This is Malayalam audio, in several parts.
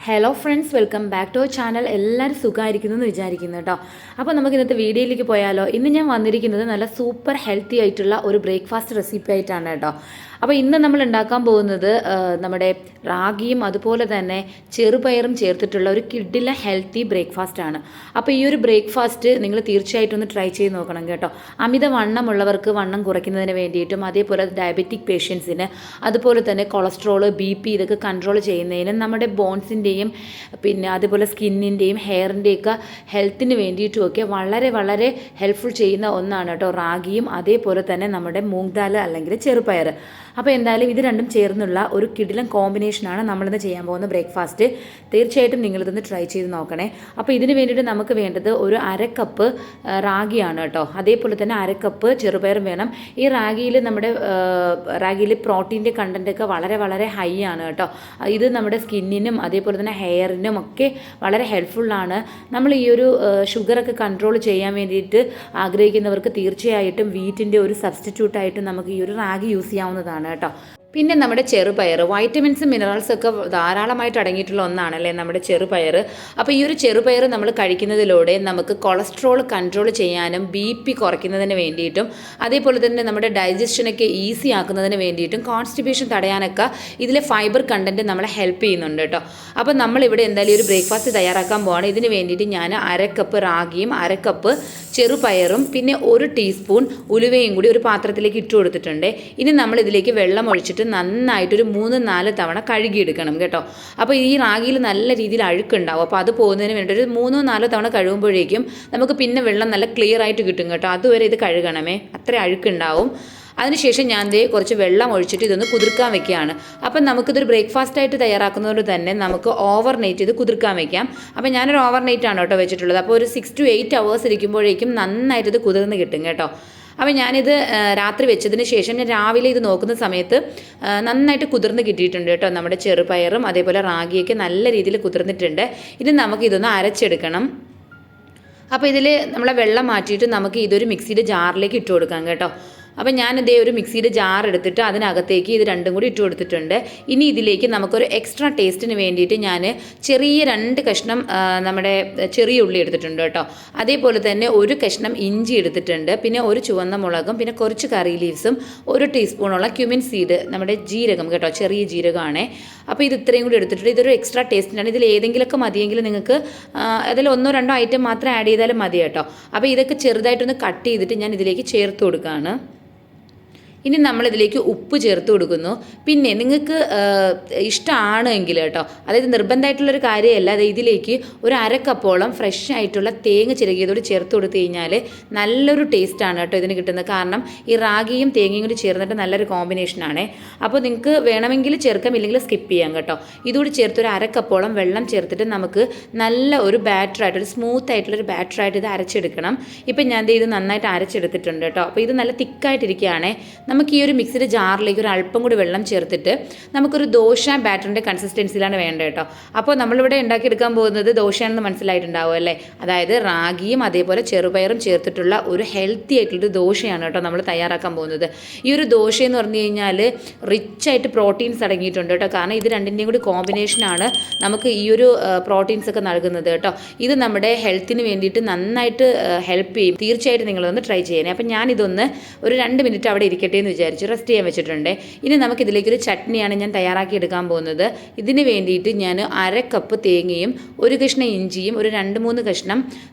Hello friends, welcome back to our channel. എല്ലാവരും സുഖമായിരിക്കുന്നു എന്ന് വിചാരിക്കുന്നു കേട്ടോ. അപ്പോൾ നമുക്ക് ഇന്നത്തെ വീഡിയോയിലേക്ക് പോയാലോ. ഇന്ന് ഞാൻ വന്നിരിക്കുന്നത് നല്ല സൂപ്പർ ഹെൽത്തി ആയിട്ടുള്ള ഒരു ബ്രേക്ക്ഫാസ്റ്റ് റെസിപ്പി ആയിട്ടാണ് കേട്ടോ. അപ്പോൾ ഇന്ന് നമ്മൾ ഉണ്ടാക്കാൻ പോകുന്നത് നമ്മുടെ റാഗിയും അതുപോലെ തന്നെ ചെറുപയറും ചേർത്തിട്ടുള്ള ഒരു കിഡിലെ ഹെൽത്തി ബ്രേക്ക്ഫാസ്റ്റ് ആണ്. അപ്പോൾ ഈ ഒരു ബ്രേക്ക്ഫാസ്റ്റ് നിങ്ങൾ തീർച്ചയായിട്ടും ഒന്ന് ട്രൈ ചെയ്ത് നോക്കണം കേട്ടോ. അമിത വണ്ണമുള്ളവർക്ക് വണ്ണം കുറയ്ക്കുന്നതിന് വേണ്ടിയിട്ടും അതേപോലെ ഡയബറ്റിക് പേഷ്യൻസിന് അതുപോലെ തന്നെ കൊളസ്ട്രോൾ, BP ഇതൊക്കെ കൺട്രോൾ ചെയ്യുന്നതിനും നമ്മുടെ ബോൺസിൻ്റെയും പിന്നെ അതുപോലെ സ്കിന്നിൻ്റെയും ഹെയറിൻ്റെയൊക്കെ ഹെൽത്തിന് വേണ്ടിയിട്ടുമൊക്കെ വളരെ വളരെ ഹെൽപ്ഫുൾ ചെയ്യുന്ന ഒന്നാണ് കേട്ടോ റാഗിയും അതേപോലെ തന്നെ നമ്മുടെ മൂങ്ദാൽ അല്ലെങ്കിൽ ചെറുപയർ. അപ്പോൾ എന്തായാലും ഇത് രണ്ടും ചേർന്നുള്ള ഒരു കിടിലൻ കോമ്പിനേഷനാണ് നമ്മളിന്ന് ചെയ്യാൻ പോകുന്ന ബ്രേക്ക്ഫാസ്റ്റ്. തീർച്ചയായിട്ടും നിങ്ങളിതൊന്ന് ട്രൈ ചെയ്ത് നോക്കണേ. അപ്പോൾ ഇതിന് വേണ്ടിയിട്ട് നമുക്ക് വേണ്ടത് ഒരു അരക്കപ്പ് റാഗിയാണ് കേട്ടോ. അതേപോലെ തന്നെ അരക്കപ്പ് ചെറുപയറും വേണം. ഈ റാഗിയിൽ പ്രോട്ടീൻ്റെ കണ്ടൻറ്റൊക്കെ വളരെ വളരെ ഹൈ ആണ് കേട്ടോ. ഇത് നമ്മുടെ സ്കിന്നിനും അതേപോലെ തന്നെ ഹെയറിനും ഒക്കെ വളരെ ഹെൽപ്ഫുള്ളാണ്. നമ്മൾ ഈ ഒരു ഷുഗറൊക്കെ കൺട്രോൾ ചെയ്യാൻ വേണ്ടിയിട്ട് ആഗ്രഹിക്കുന്നവർക്ക് തീർച്ചയായിട്ടും വീറ്റിൻ്റെ ഒരു സബ്സ്റ്റിറ്റ്യൂട്ടായിട്ട് നമുക്ക് ഈ ഒരു റാഗി യൂസ് ചെയ്യാവുന്നതാണ് കേട്ടോ. പിന്നെ നമ്മുടെ ചെറുപയർ വൈറ്റമിൻസും മിനറൽസും ഒക്കെ ധാരാളമായിട്ട് അടങ്ങിയിട്ടുള്ള ഒന്നാണല്ലേ നമ്മുടെ ചെറുപയർ. അപ്പോൾ ഈ ഒരു ചെറുപയർ നമ്മൾ കഴിക്കുന്നതിലൂടെ നമുക്ക് കൊളസ്ട്രോൾ കൺട്രോൾ ചെയ്യാനും BP കുറയ്ക്കുന്നതിന് വേണ്ടിയിട്ടും അതേപോലെ തന്നെ നമ്മുടെ ഡൈജഷനൊക്കെ ഈസി ആക്കുന്നതിന് വേണ്ടിയിട്ടും കോൺസ്റ്റിപ്പേഷൻ തടയാനൊക്കെ ഇതിലെ ഫൈബർ കണ്ടൻറ്റ് നമ്മളെ ഹെൽപ്പ് ചെയ്യുന്നുണ്ട് കേട്ടോ. അപ്പോൾ നമ്മളിവിടെ എന്തായാലും ഒരു ബ്രേക്ക്ഫാസ്റ്റ് തയ്യാറാക്കാൻ പോവാണ്. ഇതിന് വേണ്ടിയിട്ട് ഞാൻ അരക്കപ്പ് റാഗിയും അരക്കപ്പ് ചെറുപയറും പിന്നെ 1 ടീസ്പൂൺ ഉലുവയും കൂടി ഒരു പാത്രത്തിലേക്ക് ഇട്ട് കൊടുത്തിട്ടുണ്ട്. ഇനി നമ്മൾ ഇതിലേക്ക് വെള്ളം ഒഴിച്ചിട്ട് നന്നായിട്ടൊരു 3-4 തവണ കഴുകിയെടുക്കണം കേട്ടോ. അപ്പോൾ ഈ റാഗിയിൽ നല്ല രീതിയിൽ അഴുക്കുണ്ടാവും. അപ്പോൾ അത് പോകുന്നതിന് വേണ്ടി ഒരു 3-4 തവണ കഴുകുമ്പോഴേക്കും നമുക്ക് പിന്നെ വെള്ളം നല്ല ക്ലിയർ ആയിട്ട് കിട്ടും കേട്ടോ. അതുവരെ ഇത് കഴുകണമേ, അത്ര അഴുക്കുണ്ടാവും. അതിനുശേഷം ഞാൻ കുറച്ച് വെള്ളം ഒഴിച്ചിട്ട് ഇതൊന്ന് കുതിർക്കാൻ വെക്കുകയാണ്. അപ്പം നമുക്കിതൊരു ബ്രേക്ക്ഫാസ്റ്റായിട്ട് തയ്യാറാക്കുന്നതുകൊണ്ട് തന്നെ നമുക്ക് ഓവർനൈറ്റ് ഇത് കുതിർക്കാൻ വെക്കാം. അപ്പം ഞാനൊരു ഓവർനൈറ്റാണ് കേട്ടോ വെച്ചിട്ടുള്ളത്. അപ്പോൾ ഒരു 6 to 8 hours ഇരിക്കുമ്പോഴേക്കും നന്നായിട്ട് ഇത് കുതിർന്ന് കിട്ടും കേട്ടോ. അപ്പോൾ ഞാനിത് രാത്രി വെച്ചതിന് ശേഷം ഞാൻ രാവിലെ ഇത് നോക്കുന്ന സമയത്ത് നന്നായിട്ട് കുതിർന്ന് കിട്ടിയിട്ടുണ്ട് കേട്ടോ. നമ്മുടെ ചെറുപയറും അതേപോലെ റാഗിയൊക്കെ നല്ല രീതിയിൽ കുതിർന്നിട്ടുണ്ട്. ഇനി നമുക്കിതൊന്ന് അരച്ചെടുക്കണം. അപ്പോൾ ഇതിൽ നമ്മളെ വെള്ളം മാറ്റിയിട്ട് നമുക്ക് ഇതൊരു മിക്സിയുടെ ജാറിലേക്ക് ഇട്ട് കൊടുക്കാം കേട്ടോ. അപ്പം ഞാനിതേ ഒരു മിക്സിയുടെ ജാർ എടുത്തിട്ട് അതിനകത്തേക്ക് ഇത് രണ്ടും കൂടി ഇട്ട് കൊടുത്തിട്ടുണ്ട്. ഇനി ഇതിലേക്ക് നമുക്കൊരു എക്സ്ട്രാ ടേസ്റ്റിന് വേണ്ടിയിട്ട് ഞാൻ ചെറിയ 2 കഷ്ണം നമ്മുടെ ചെറിയ ഉള്ളി എടുത്തിട്ടുണ്ട് കേട്ടോ. അതേപോലെ തന്നെ 1 കഷ്ണം ഇഞ്ചി എടുത്തിട്ടുണ്ട്. പിന്നെ 1 ചുവന്ന മുളകും പിന്നെ കുറച്ച് കറി ലീവ്സും 1 ടീസ്പൂണുള്ള ക്യുമിൻ സീഡ് നമ്മുടെ ജീരകം കേട്ടോ, ചെറിയ ജീരകമാണേ. അപ്പോൾ ഇത് ഇത്രയും കൂടി എടുത്തിട്ടുണ്ട്. ഇതൊരു എക്സ്ട്രാ ടേസ്റ്റിനാണ്. ഇതിൽ ഏതെങ്കിലുമൊക്കെ മതിയെങ്കിൽ നിങ്ങൾക്ക് അതിൽ 1-2 ഐറ്റം മാത്രം ആഡ് ചെയ്താലും മതി കേട്ടോ. അപ്പോൾ ഇതൊക്കെ ചെറുതായിട്ടൊന്ന് കട്ട് ചെയ്തിട്ട് ഞാൻ ഇതിലേക്ക് ചേർത്ത് കൊടുക്കുകയാണ്. ഇനി നമ്മളിതിലേക്ക് ഉപ്പ് ചേർത്ത് കൊടുക്കുന്നു. പിന്നെ നിങ്ങൾക്ക് ഇഷ്ടമാണെങ്കിൽ കേട്ടോ, അതായത് നിർബന്ധമായിട്ടുള്ളൊരു കാര്യമല്ല, അത് ഇതിലേക്ക് ഒരു അരക്കപ്പോളം ഫ്രഷ് ആയിട്ടുള്ള തേങ്ങ ചിരകിയതോട് ചേർത്ത് കൊടുത്തു കഴിഞ്ഞാൽ നല്ലൊരു ടേസ്റ്റാണ് കേട്ടോ ഇതിന് കിട്ടുന്നത്. കാരണം ഈ റാഗിയും തേങ്ങയും കൂടി ചേർന്നിട്ട് നല്ലൊരു കോമ്പിനേഷനാണ്. അപ്പോൾ നിങ്ങൾക്ക് വേണമെങ്കിൽ ചേർക്കാം, ഇല്ലെങ്കിൽ സ്കിപ്പ് ചെയ്യാം കേട്ടോ. ഇതുകൂടി ചേർത്ത് ഒരു അരക്കപ്പോളം വെള്ളം ചേർത്തിട്ട് നമുക്ക് നല്ല ഒരു ബാറ്ററായിട്ട്, ഒരു സ്മൂത്ത് ആയിട്ടുള്ളൊരു ബാറ്ററായിട്ട് ഇത് അരച്ചെടുക്കണം. ഇപ്പം ഞാൻ ഇത് നന്നായിട്ട് അരച്ചെടുത്തിട്ടുണ്ട് കേട്ടോ. അപ്പോൾ ഇത് നല്ല തിക്കായിട്ടിരിക്കുകയാണേ. നമുക്ക് ഈ ഒരു മിക്സിയുടെ ജാറിലേക്ക് ഒരു അല്പം കൂടി വെള്ളം ചേർത്തിട്ട് നമുക്കൊരു ദോശ ബാറ്ററിൻ്റെ കൺസിസ്റ്റൻസിയിലാണ് വേണ്ടത് കേട്ടോ. അപ്പോൾ നമ്മളിവിടെ ഉണ്ടാക്കിയെടുക്കാൻ പോകുന്നത് ദോശയാണെന്ന് മനസ്സിലായിട്ടുണ്ടാവും അല്ലേ. അതായത് റാഗിയും അതേപോലെ ചെറുപയറും ചേർത്തിട്ടുള്ള ഒരു ഹെൽത്തി ആയിട്ടുള്ളൊരു ദോശയാണ് കേട്ടോ നമ്മൾ തയ്യാറാക്കാൻ പോകുന്നത്. ഈ ഒരു ദോശ എന്ന് പറഞ്ഞു കഴിഞ്ഞാൽ റിച്ചായിട്ട് പ്രോട്ടീൻസ് അടങ്ങിയിട്ടുണ്ട് കേട്ടോ. കാരണം ഇത് രണ്ടിൻ്റെയും കൂടി കോമ്പിനേഷനാണ് നമുക്ക് ഈ ഒരു പ്രോട്ടീൻസ് ഒക്കെ നൽകുന്നത് കേട്ടോ. ഇത് നമ്മുടെ ഹെൽത്തിന് വേണ്ടിയിട്ട് നന്നായിട്ട് ഹെൽപ്പ് ചെയ്യും. തീർച്ചയായിട്ടും നിങ്ങളൊന്ന് ട്രൈ ചെയ്യണേ. അപ്പം ഞാനിതൊന്ന് ഒരു 2 മിനിറ്റ് അവിടെ ഇരിക്കട്ടെ എന്ന് വിചാരിച്ച് റെസ്റ്റ് ചെയ്യാൻ വെച്ചിട്ടുണ്ട്. ഇനി നമുക്കിതിലേക്കൊരു ചട്നിയാണ് ഞാൻ തയ്യാറാക്കി എടുക്കാൻ പോകുന്നത്. ഇതിന് വേണ്ടിയിട്ട് ഞാൻ 1/2 കപ്പ് തേങ്ങയും 1 കഷ്ണം ഇഞ്ചിയും 2-3 കഷ്ണം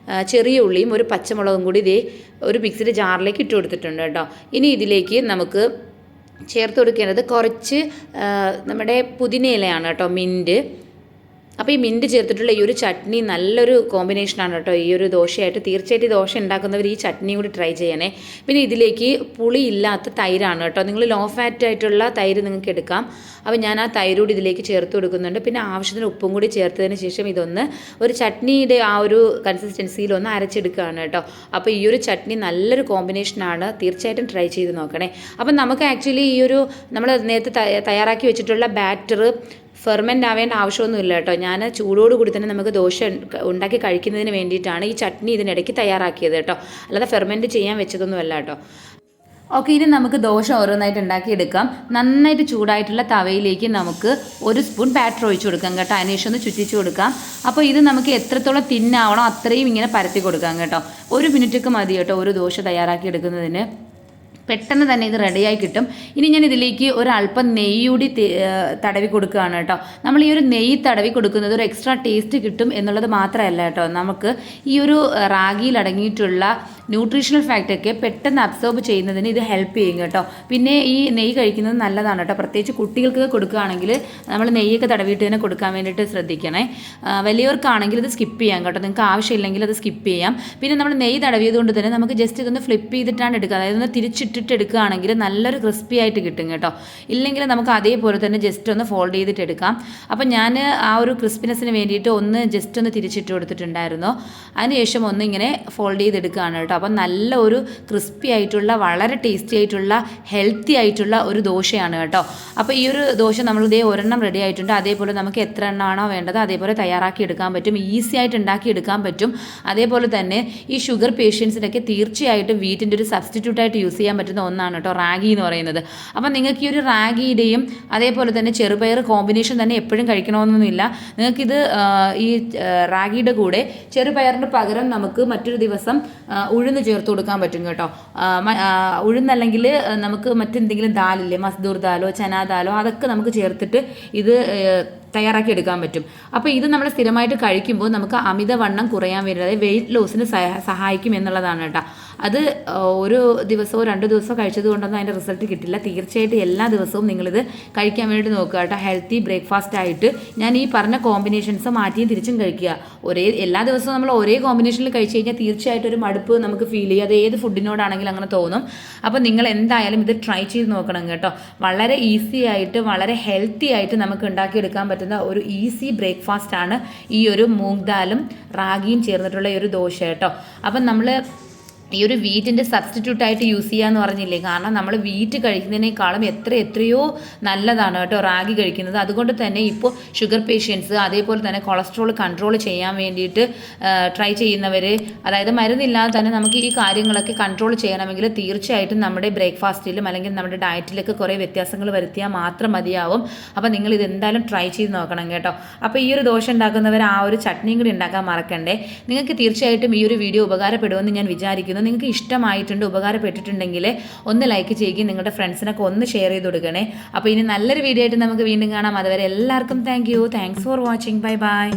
ചെറിയ ഉള്ളിയും 1 പച്ചമുളകും കൂടി ഇതേ ഒരു മിക്സിയുടെ ജാറിലേക്ക് ഇട്ട് കൊടുത്തിട്ടുണ്ട് കേട്ടോ. ഇനി ഇതിലേക്ക് നമുക്ക് ചേർത്ത് കൊടുക്കേണ്ടത് കുറച്ച് നമ്മുടെ പുതിനയിലയാണ് കേട്ടോ, മിൻറ്റ്. അപ്പോൾ ഈ മിൻറ്റ് ചേർത്തിട്ടുള്ള ഈ ഒരു ചട്നി നല്ലൊരു കോമ്പിനേഷനാണ് കേട്ടോ ഈ ഒരു ദോശയായിട്ട്. തീർച്ചയായിട്ടും ദോശ ഉണ്ടാക്കുന്നവർ ഈ ചട്നി കൂടി ട്രൈ ചെയ്യണേ. പിന്നെ ഇതിലേക്ക് പുളി ഇല്ലാത്ത തൈരാണ് കേട്ടോ. നിങ്ങൾ ലോ ഫാറ്റ് ആയിട്ടുള്ള തൈര് നിങ്ങൾക്ക് എടുക്കാം. അപ്പോൾ ഞാൻ ആ തൈര് കൂടി ഇതിലേക്ക് ചേർത്ത് കൊടുക്കുന്നുണ്ട്. പിന്നെ ആവശ്യത്തിന് ഉപ്പും കൂടി ചേർത്തതിന് ശേഷം ഇതൊന്ന് ഒരു ചട്നിയുടെ ആ ഒരു കൺസിസ്റ്റൻസിയിൽ ഒന്ന് അരച്ചെടുക്കുകയാണ് കേട്ടോ. അപ്പോൾ ഈ ഒരു ചട്നി നല്ലൊരു കോമ്പിനേഷനാണ്. തീർച്ചയായിട്ടും ട്രൈ ചെയ്ത് നോക്കണേ. അപ്പം നമുക്ക് ആക്ച്വലി ഈ ഒരു നമ്മൾ നേരത്തെ തയ്യാറാക്കി വെച്ചിട്ടുള്ള ബാറ്റർ ഫെർമെൻ്റ് ആവേണ്ട ആവശ്യമൊന്നുമില്ല കേട്ടോ. ഞാൻ ചൂടോടുകൂടി തന്നെ നമുക്ക് ദോശ ഉണ്ടാക്കി കഴിക്കുന്നതിന് വേണ്ടിയിട്ടാണ് ഈ ചട്നി ഇതിനിടയ്ക്ക് തയ്യാറാക്കിയത് കേട്ടോ. അല്ലാതെ ഫെർമെൻറ്റ് ചെയ്യാൻ വെച്ചതൊന്നുമല്ല കേട്ടോ. ഓക്കെ, ഇനി നമുക്ക് ദോശ ഓരോന്നായിട്ട് ഉണ്ടാക്കിയെടുക്കാം. നന്നായിട്ട് ചൂടായിട്ടുള്ള തവയിലേക്ക് നമുക്ക് 1 സ്പൂൺ ബാറ്റർ ഒഴിച്ച് കൊടുക്കാം കേട്ടോ. അതിനുശേഷം ഒന്ന് ചുറ്റിച്ച് കൊടുക്കാം. അപ്പോൾ ഇത് നമുക്ക് എത്രത്തോളം തിന്നാവണോ അത്രയും ഇങ്ങനെ പരത്തി കൊടുക്കാം കേട്ടോ. 1 മിനിറ്റൊക്കെ മതി കേട്ടോ ഒരു ദോശ തയ്യാറാക്കി എടുക്കുന്നതിന്. പെട്ടെന്ന് തന്നെ ഇത് റെഡിയായി കിട്ടും. ഇനി ഞാൻ ഇതിലേക്ക് ഒരല്പം നെയ്യ് കൂടി തടവി കൊടുക്കുകയാണ് കേട്ടോ. നമ്മൾ ഈ ഒരു നെയ്യ് തടവി കൊടുക്കുന്നത് ഒരു എക്സ്ട്രാ ടേസ്റ്റ് കിട്ടും എന്നുള്ളത് മാത്രമല്ല കേട്ടോ, നമുക്ക് ഈ ഒരു റാഗിയിൽ അടങ്ങിയിട്ടുള്ള ന്യൂട്രീഷണൽ ഫാക്റ്റൊക്കെ പെട്ടെന്ന് അബ്സോർബ് ചെയ്യുന്നതിന് ഇത് ഹെൽപ്പ് ചെയ്യും കേട്ടോ. പിന്നെ ഈ നെയ്യ് കഴിക്കുന്നത് നല്ലതാണ് കേട്ടോ. പ്രത്യേകിച്ച് കുട്ടികൾക്ക് കൊടുക്കുകയാണെങ്കിൽ നമ്മൾ നെയ്യൊക്കെ തടവിയിട്ട് തന്നെ കൊടുക്കാൻ വേണ്ടിയിട്ട് ശ്രദ്ധിക്കണേ. വലിയവർക്കാണെങ്കിൽ ഇത് സ്കിപ്പ് ചെയ്യാം കേട്ടോ. നിങ്ങൾക്ക് ആവശ്യമില്ലെങ്കിൽ അത് സ്കിപ്പ് ചെയ്യാം. പിന്നെ നമ്മൾ നെയ്യ് തടവിയത് കൊണ്ട് തന്നെ നമുക്ക് ജസ്റ്റ് ഇതൊന്ന് ഫ്ലിപ്പ് ചെയ്തിട്ടാണ് എടുക്കുക. അതായത് ഒന്ന് തിരിച്ചിട്ടിട്ട് എടുക്കുകയാണെങ്കിൽ നല്ലൊരു ക്രിസ്പി ആയിട്ട് കിട്ടും കേട്ടോ. ഇല്ലെങ്കിൽ നമുക്ക് അതേപോലെ തന്നെ ജസ്റ്റ് ഒന്ന് ഫോൾഡ് ചെയ്തിട്ട് എടുക്കാം. അപ്പം ഞാൻ ആ ഒരു ക്രിസ്പിനെസ്സിന് വേണ്ടിയിട്ട് ജസ്റ്റ് ഒന്ന് തിരിച്ചിട്ട് കൊടുത്തിട്ടുണ്ടായിരുന്നു. അതിനുശേഷം ഇങ്ങനെ ഫോൾഡ് ചെയ്തെടുക്കുകയാണ് കേട്ടോ. അപ്പം നല്ല ഒരു ക്രിസ്പി ആയിട്ടുള്ള വളരെ ടേസ്റ്റി ആയിട്ടുള്ള ഹെൽത്തി ആയിട്ടുള്ള ഒരു ദോശയാണ് കേട്ടോ. അപ്പോൾ ഈ ഒരു ദോശ നമ്മൾ ഇതേ ഒരെണ്ണം റെഡി ആയിട്ടുണ്ട്. അതേപോലെ നമുക്ക് എത്ര എണ്ണമാണോ വേണ്ടത് അതേപോലെ തയ്യാറാക്കി എടുക്കാൻ പറ്റും. ഈസി ആയിട്ട് ഉണ്ടാക്കി എടുക്കാൻ പറ്റും. അതേപോലെ തന്നെ ഈ ഷുഗർ പേഷ്യൻസിനൊക്കെ തീർച്ചയായിട്ടും വീറ്റിൻ്റെ ഒരു സബ്സ്റ്റിറ്റ്യൂട്ടായിട്ട് യൂസ് ചെയ്യാൻ പറ്റുന്ന ഒന്നാണ് കേട്ടോ റാഗി എന്ന് പറയുന്നത്. അപ്പം നിങ്ങൾക്ക് ഈ ഒരു റാഗിയുടെയും അതേപോലെ തന്നെ ചെറുപയർ കോമ്പിനേഷൻ തന്നെ എപ്പോഴും കഴിക്കണമെന്നൊന്നുമില്ല. നിങ്ങൾക്കിത് ഈ റാഗിയുടെ കൂടെ ചെറുപയറിന് പകരം നമുക്ക് മറ്റൊരു ദിവസം ഉഴുന്ന് ചേർത്ത് കൊടുക്കാൻ പറ്റും കേട്ടോ. ഉഴുന്നല്ലെങ്കിൽ നമുക്ക് മറ്റെന്തെങ്കിലും ദാലില്ലേ, മസ്ദൂർ ദാലോ ചനാ ദാലോ അതൊക്കെ നമുക്ക് ചേർത്തിട്ട് ഇത് തയ്യാറാക്കി എടുക്കാൻ പറ്റും. അപ്പോൾ ഇത് നമ്മൾ സ്ഥിരമായിട്ട് കഴിക്കുമ്പോൾ നമുക്ക് അമിതവണ്ണം കുറയാൻ വരുന്നത് വെയിറ്റ് ലോസിന് സഹായിക്കും എന്നുള്ളതാണ് കേട്ടോ. അത് ഒരു ദിവസമോ 2 ദിവസമോ കഴിച്ചത് കൊണ്ടൊന്നും അതിൻ്റെ റിസൾട്ട് കിട്ടില്ല. തീർച്ചയായിട്ടും എല്ലാ ദിവസവും നിങ്ങളിത് കഴിക്കാൻ വേണ്ടി നോക്കുക കേട്ടോ. ഹെൽത്തി ബ്രേക്ക്ഫാസ്റ്റ് ആയിട്ട് ഞാൻ ഈ പറഞ്ഞ കോമ്പിനേഷൻസ് മാറ്റിയും തിരിച്ചും കഴിക്കുക. എല്ലാ ദിവസവും നമ്മൾ ഒരേ കോമ്പിനേഷനിൽ കഴിച്ച് കഴിഞ്ഞാൽ തീർച്ചയായിട്ടും ഒരു മടുപ്പ് നമുക്ക് ഫീൽ ചെയ്യും. അത് ഏത് ഫുഡിനോടാണെങ്കിലും അങ്ങനെ തോന്നും. അപ്പോൾ നിങ്ങൾ എന്തായാലും ഇത് ട്രൈ ചെയ്ത് നോക്കണം കേട്ടോ. വളരെ ഈസി ആയിട്ട് വളരെ ഹെൽത്തി ആയിട്ട് നമുക്ക് ഉണ്ടാക്കിയെടുക്കാൻ പറ്റുന്ന ഒരു ഈസി ബ്രേക്ക്ഫാസ്റ്റ് ആണ് ഈ ഒരു മൂങ്ദാലും റാഗിയും ചേർന്നിട്ടുള്ള ഈ ഒരു ദോശ കേട്ടോ. അപ്പം നമ്മൾ ഈ ഒരു വീറ്റിൻ്റെ സബ്സ്റ്റിറ്റ്യൂട്ടായിട്ട് യൂസ് ചെയ്യുക എന്ന് പറഞ്ഞില്ലേ, കാരണം നമ്മൾ വീറ്റ് കഴിക്കുന്നതിനേക്കാളും എത്രയോ നല്ലതാണ് കേട്ടോ റാഗി കഴിക്കുന്നത്. അതുകൊണ്ട് തന്നെ ഇപ്പോൾ ഷുഗർ പേഷ്യൻസ് അതേപോലെ തന്നെ കൊളസ്ട്രോൾ കൺട്രോൾ ചെയ്യാൻ വേണ്ടിയിട്ട് ട്രൈ ചെയ്യുന്നവർ, അതായത് മരുന്നില്ലാതെ തന്നെ നമുക്ക് ഈ കാര്യങ്ങളൊക്കെ കൺട്രോൾ ചെയ്യണമെങ്കിൽ തീർച്ചയായിട്ടും നമ്മുടെ ബ്രേക്ക്ഫാസ്റ്റിലും അല്ലെങ്കിൽ നമ്മുടെ ഡയറ്റിലൊക്കെ കുറേ വ്യത്യാസങ്ങൾ വരുത്തിയാൽ മാത്രം മതിയാവും. അപ്പോൾ നിങ്ങൾ ഇത് എന്തായാലും ട്രൈ ചെയ്ത് നോക്കണം കേട്ടോ. അപ്പോൾ ഈ ഒരു ദോശ ഉണ്ടാക്കുന്നവർ ആ ഒരു ചട്നിയും കൂടി ഉണ്ടാക്കാൻ മറക്കണ്ടേ. നിങ്ങൾക്ക് തീർച്ചയായിട്ടും ഈ ഒരു വീഡിയോ ഉപകാരപ്പെടുമെന്ന് ഞാൻ വിചാരിക്കുന്നു. നിങ്ങൾക്ക് ഇഷ്ടമായിട്ടുണ്ട്, ഉപകാരപ്പെട്ടിട്ടുണ്ടെങ്കിൽ ലൈക്ക് ചെയ്യുകയും നിങ്ങളുടെ ഫ്രണ്ട്സിനൊക്കെ ഷെയർ ചെയ്ത് കൊടുക്കണേ. അപ്പോൾ ഇനി നല്ലൊരു വീഡിയോ ആയിട്ട് നമുക്ക് വീണ്ടും കാണാം. അതുവരെ എല്ലാവർക്കും thanks for watching. Bye bye.